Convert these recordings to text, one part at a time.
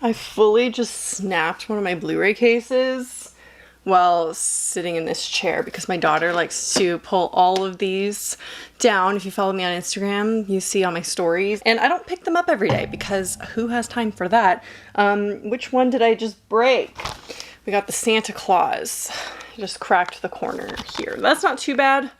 I fully just snapped one of my Blu-ray cases while sitting in this chair because my daughter likes to pull all of these down. If you follow me on Instagram, you see all my stories. And I don't pick them up every day because who has time for that? Which one did I just break? We got the Santa Claus. Just cracked the corner here. That's not too bad.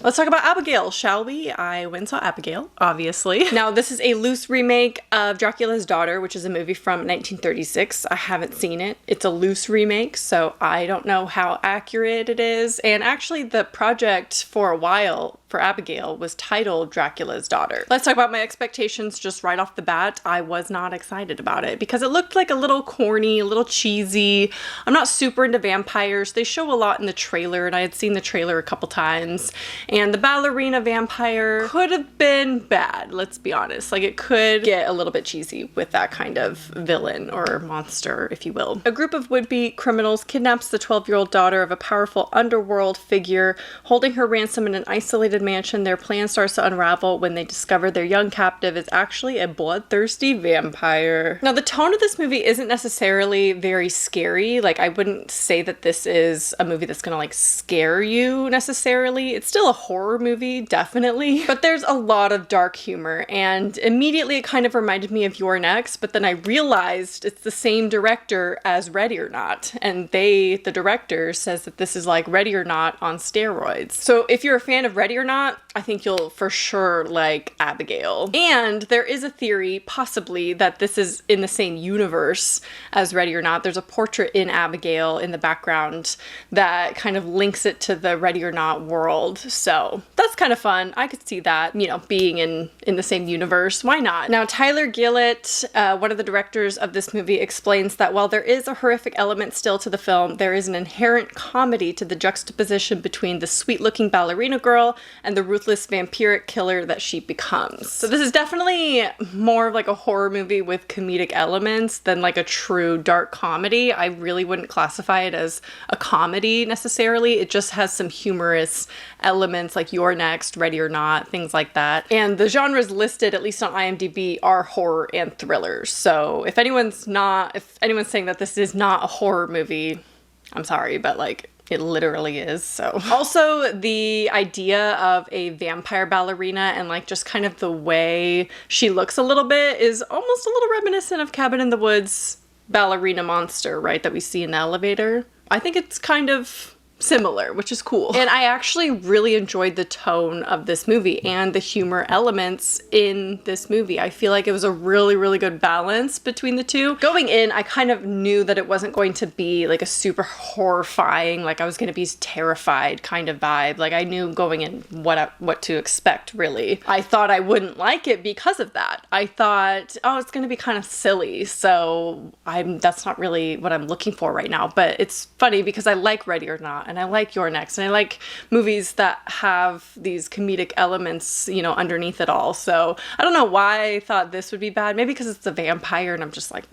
Let's talk about Abigail, shall we? I went and saw Abigail, obviously. Now, this is a loose remake of Dracula's Daughter, which is a movie from 1936. I haven't seen it. It's a loose remake, so I don't know how accurate it is. And actually, the project for a while for Abigail was titled Dracula's Daughter. Let's talk about my expectations just right off the bat. I was not excited about it because it looked like a little corny, a little cheesy. I'm not super into vampires. They show a lot in the trailer, and I had seen the trailer a couple times. And the ballerina vampire could have been bad, let's be honest. Like, it could get a little bit cheesy with that kind of villain or monster, if you will. A group of would-be criminals kidnaps the 12-year-old daughter of a powerful underworld figure, holding her ransom in an isolated mansion. Their plan starts to unravel when they discover their young captive is actually a bloodthirsty vampire. Now, the tone of this movie isn't necessarily very scary. Like, I wouldn't say that this is a movie that's gonna, like, scare you necessarily. It's still a horror movie, definitely, but there's a lot of dark humor, and immediately it kind of reminded me of You're Next, but then I realized it's the same director as Ready or Not, and the director says that this is like Ready or Not on steroids. So if you're a fan of Ready or Not, I think you'll for sure like Abigail. And there is a theory, possibly, that this is in the same universe as Ready or Not. There's a portrait in Abigail in the background that kind of links it to the Ready or Not world. So that's kind of fun. I could see that, you know, being in the same universe. Why not? Now, Tyler Gillett, one of the directors of this movie, explains that while there is a horrific element still to the film, there is an inherent comedy to the juxtaposition between the sweet-looking ballerina girl and the ruthless vampiric killer that she becomes. So this is definitely more of like a horror movie with comedic elements than like a true dark comedy. I really wouldn't classify it as a comedy necessarily. It just has some humorous elements like You're Next, Ready or Not, things like that. And the genres listed, at least on IMDb, are horror and thrillers. So if anyone's saying that this is not a horror movie, I'm sorry, but like, it literally is. So also the idea of a vampire ballerina and like just kind of the way she looks a little bit is almost a little reminiscent of Cabin in the Woods ballerina monster, right, that we see in the elevator. I think it's kind of similar, which is cool. And I actually really enjoyed the tone of this movie and the humor elements in this movie. I feel like it was a really, really good balance between the two. Going in, I kind of knew that it wasn't going to be like a super horrifying, like I was going to be terrified kind of vibe. Like I knew going in what to expect, really. I thought I wouldn't like it because of that. I thought, oh, it's going to be kind of silly. So that's not really what I'm looking for right now. But it's funny because I like Ready or Not, and I like You're Next, and I like movies that have these comedic elements, you know, underneath it all. So I don't know why I thought this would be bad. Maybe because it's a vampire and I'm just like,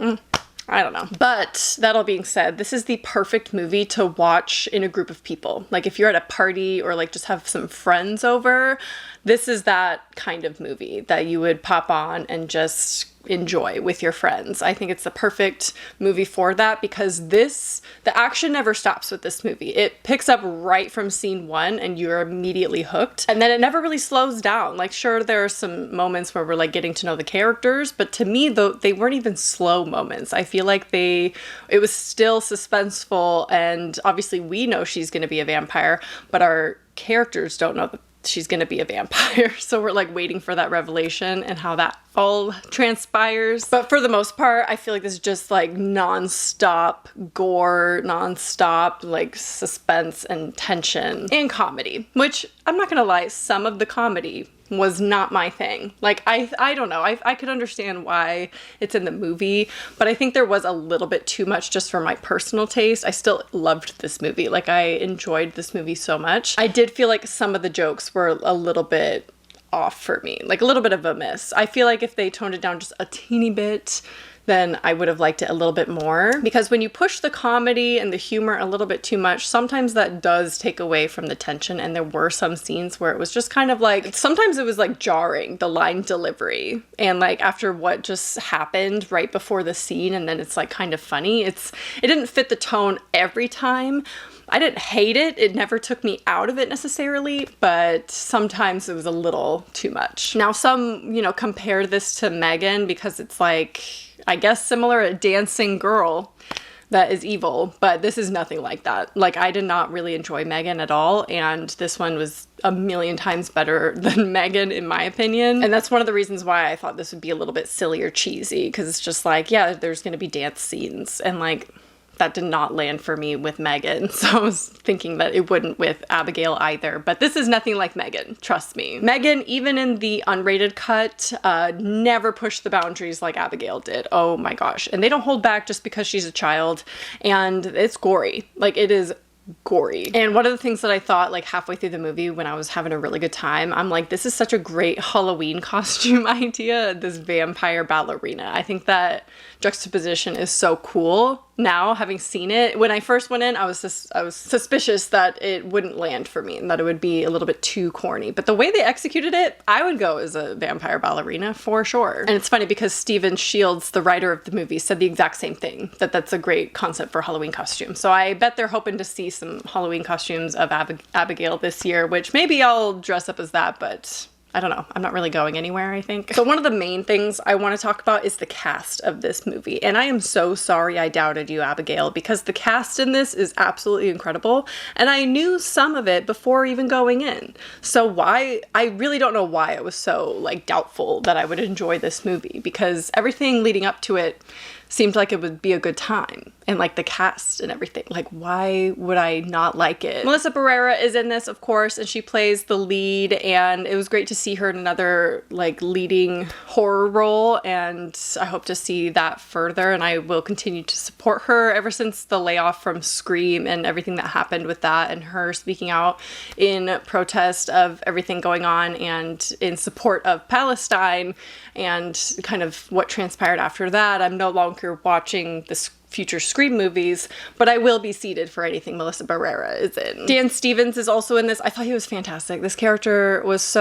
I don't know. But that all being said, this is the perfect movie to watch in a group of people. Like if you're at a party or like just have some friends over, this is that kind of movie that you would pop on and just enjoy with your friends. I think it's the perfect movie for that because the action never stops with this movie. It picks up right from scene one and you're immediately hooked. And then it never really slows down. Like sure, there are some moments where we're like getting to know the characters, but to me, though, they weren't even slow moments. I feel like it was still suspenseful, and obviously we know she's going to be a vampire, but our characters don't know that she's gonna be a vampire. So we're like waiting for that revelation and how that all transpires. But for the most part, I feel like this is just like non-stop gore, non-stop like suspense and tension and comedy, which I'm not gonna lie, some of the comedy was not my thing. Like, I don't know. I could understand why it's in the movie, but I think there was a little bit too much just for my personal taste. I still loved this movie. Like, I enjoyed this movie so much. I did feel like some of the jokes were a little bit off for me. Like, a little bit of a miss. I feel like if they toned it down just a teeny bit, then I would have liked it a little bit more. Because when you push the comedy and the humor a little bit too much, sometimes that does take away from the tension. And there were some scenes where it was just kind of like, sometimes it was like jarring, the line delivery. And like after what just happened right before the scene, and then it's like kind of funny. It didn't fit the tone every time. I didn't hate it. It never took me out of it necessarily, but sometimes it was a little too much. Now some, you know, compare this to Megan because it's like, I guess similar, a dancing girl that is evil, but this is nothing like that. Like, I did not really enjoy Megan at all, and this one was a million times better than Megan in my opinion. And that's one of the reasons why I thought this would be a little bit silly or cheesy, because it's just like, yeah, there's gonna be dance scenes, and like, that did not land for me with Megan. So I was thinking that it wouldn't with Abigail either, but this is nothing like Megan, trust me. Megan, even in the unrated cut, never pushed the boundaries like Abigail did. Oh my gosh. And they don't hold back just because she's a child, and it's gory. Like, it is gory. And one of the things that I thought like halfway through the movie when I was having a really good time, I'm like, this is such a great Halloween costume idea, this vampire ballerina. I think that juxtaposition is so cool. Now, having seen it, when I first went in, I was suspicious that it wouldn't land for me and that it would be a little bit too corny. But the way they executed it, I would go as a vampire ballerina for sure. And it's funny because Stephen Shields, the writer of the movie, said the exact same thing, that that's a great concept for Halloween costume. So I bet they're hoping to see some Halloween costumes of Abigail this year, which maybe I'll dress up as that, but I don't know. I'm not really going anywhere, I think. So one of the main things I want to talk about is the cast of this movie. And I am so sorry I doubted you, Abigail, because the cast in this is absolutely incredible. And I knew some of it before even going in. So I really don't know why I was so like doubtful that I would enjoy this movie, because everything leading up to it seemed like it would be a good time, and like the cast and everything. Like, why would I not like it? Melissa Barrera is in this, of course, and she plays the lead, and it was great to see her in another like leading horror role, and I hope to see that further, and I will continue to support her ever since the layoff from Scream and everything that happened with that, and her speaking out in protest of everything going on and in support of Palestine and kind of what transpired after that. I'm no longer watching the future Scream movies, but I will be seated for anything Melissa Barrera is in. Dan Stevens is also in this. I thought he was fantastic. This character was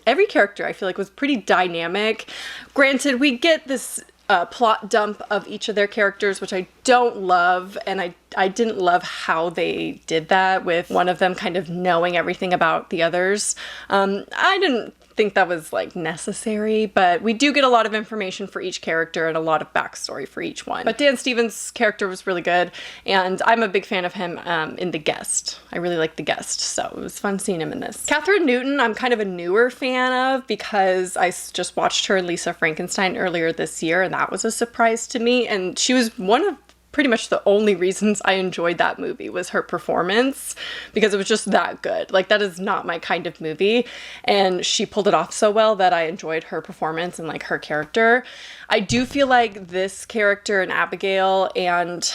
every character I feel like was pretty dynamic. Granted, we get this plot dump of each of their characters, which I don't love, and I didn't love how they did that with one of them kind of knowing everything about the others. I didn't think that was like necessary, but we do get a lot of information for each character and a lot of backstory for each one. But Dan Stevens' character was really good, and I'm a big fan of him in The Guest. I really like The Guest, so it was fun seeing him in this. Catherine Newton, I'm kind of a newer fan of because I just watched her in Lisa Frankenstein earlier this year, and that was a surprise to me, and she was one of pretty much the only reasons I enjoyed that movie was her performance, because it was just that good. Like, that is not my kind of movie, and she pulled it off so well that I enjoyed her performance and like her character. I do feel like this character in Abigail and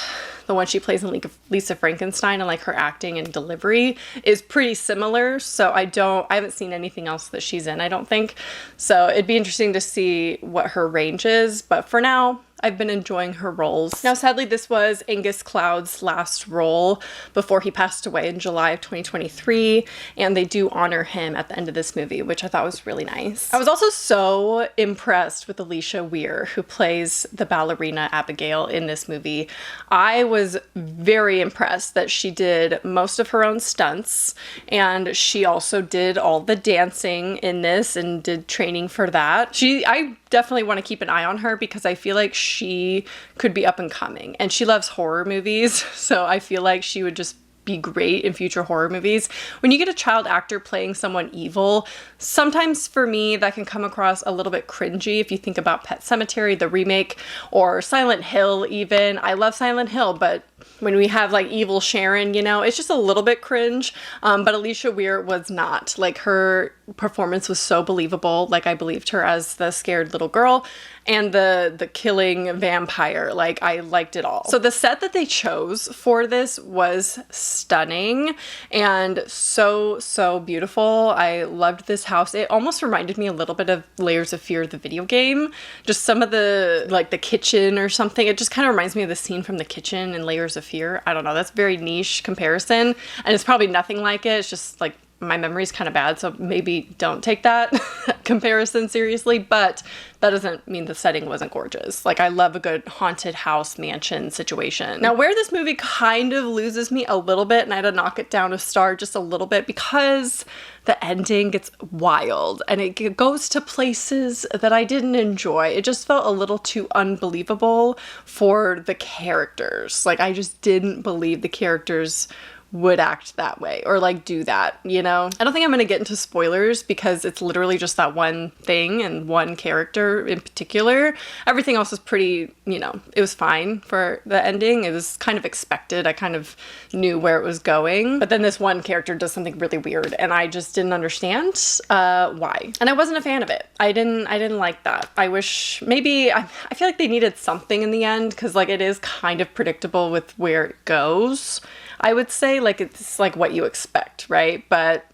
the one she plays in Lisa Frankenstein and like her acting and delivery is pretty similar. So I haven't seen anything else that she's in, I don't think. So it'd be interesting to see what her range is. But for now, I've been enjoying her roles. Now, sadly, this was Angus Cloud's last role before he passed away in July of 2023, and they do honor him at the end of this movie, which I thought was really nice. I was also so impressed with Alicia Weir, who plays the ballerina Abigail in this movie. I was very impressed that she did most of her own stunts, and she also did all the dancing in this and did training for that. I definitely want to keep an eye on her because I feel like she could be up and coming, and she loves horror movies, so I feel like she would just be great in future horror movies. When you get a child actor playing someone evil, sometimes for me that can come across a little bit cringy. If you think about Pet Sematary, the remake, or Silent Hill even. I love Silent Hill, but when we have like evil Sharon, you know, it's just a little bit cringe. But Alicia Weir was not. Like, her performance was so believable. Like, I believed her as the scared little girl, and the killing vampire. Like, I liked it all. So the set that they chose for this was stunning and so beautiful. I loved this house. It almost reminded me a little bit of Layers of Fear, the video game. Just some of the, like, the kitchen or something. It just kind of reminds me of the scene from the kitchen in Layers of Fear. I don't know. That's a very niche comparison, and it's probably nothing like it. It's just like, my memory's kind of bad, so maybe don't take that comparison seriously, but that doesn't mean the setting wasn't gorgeous. Like, I love a good haunted house mansion situation. Now, where this movie kind of loses me a little bit, and I had to knock it down a star just a little bit, because the ending gets wild and it goes to places that I didn't enjoy. It just felt a little too unbelievable for the characters. Like, I just didn't believe the characters would act that way or like do that, you know? I don't think I'm gonna get into spoilers because it's literally just that one thing and one character in particular. Everything else was pretty, you know, it was fine for the ending. It was kind of expected. I kind of knew where it was going. But then this one character does something really weird and I just didn't understand why. And I wasn't a fan of it. I didn't like that. I wish maybe, I feel like they needed something in the end because like it is kind of predictable with where it goes. I would say, like, it's like what you expect, right? But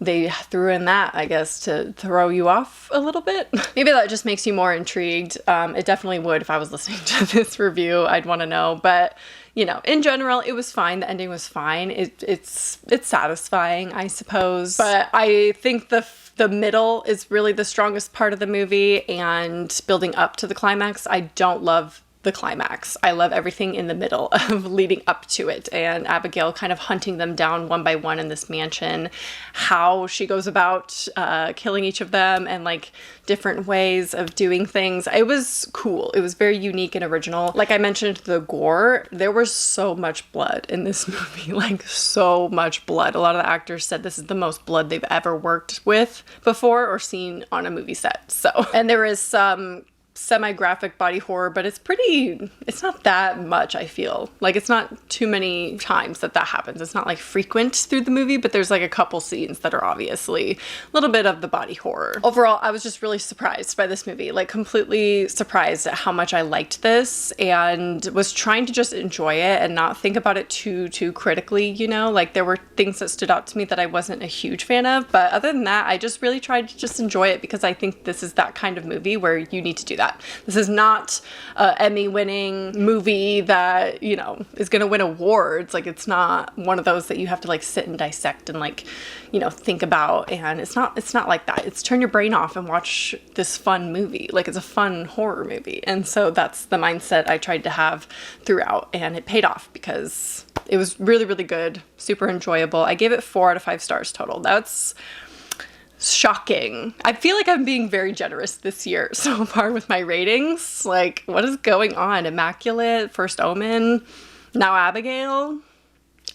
they threw in that, I guess, to throw you off a little bit. Maybe that just makes you more intrigued. It definitely would if I was listening to this review. I'd want to know. But, you know, in general, it was fine. The ending was fine. It's satisfying, I suppose. But I think the middle is really the strongest part of the movie, and building up to the climax, I don't love the climax. I love everything in the middle of leading up to it, and Abigail kind of hunting them down one by one in this mansion, how she goes about killing each of them, and like different ways of doing things. It was cool. It was very unique and original. Like I mentioned, the gore, there was so much blood in this movie, like so much blood. A lot of the actors said this is the most blood they've ever worked with before or seen on a movie set. So, and there is some semi-graphic body horror, but it's not that much, I feel. Like, it's not too many times that happens. It's not like frequent through the movie, but there's like a couple scenes that are obviously a little bit of the body horror. Overall, I was just really surprised by this movie, like completely surprised at how much I liked this, and was trying to just enjoy it and not think about it too critically, you know? Like, there were things that stood out to me that I wasn't a huge fan of, but other than that, I just really tried to just enjoy it because I think this is that kind of movie where you need to do that. This is not an Emmy-winning movie that, you know, is going to win awards. Like, it's not one of those that you have to like sit and dissect and like, you know, think about. And it's not like that. It's turn your brain off and watch this fun movie. Like, it's a fun horror movie. And so that's the mindset I tried to have throughout, and it paid off because it was really, really good, super enjoyable. I gave it 4 out of 5 stars total. That's shocking. I feel like I'm being very generous this year so far with my ratings. Like, what is going on? Immaculate, First Omen, now Abigail.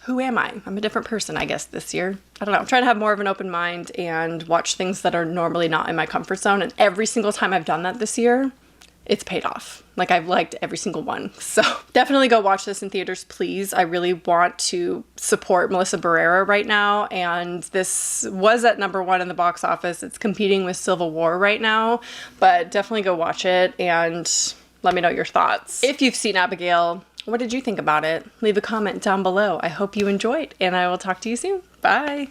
Who am I? I'm a different person, I guess, this year. I don't know. I'm trying to have more of an open mind and watch things that are normally not in my comfort zone. And every single time I've done that this year, it's paid off. Like, I've liked every single one. So definitely go watch this in theaters, please. I really want to support Melissa Barrera right now. And this was at #1 in the box office. It's competing with Civil War right now, but definitely go watch it and let me know your thoughts. If you've seen Abigail, what did you think about it? Leave a comment down below. I hope you enjoyed, and I will talk to you soon. Bye.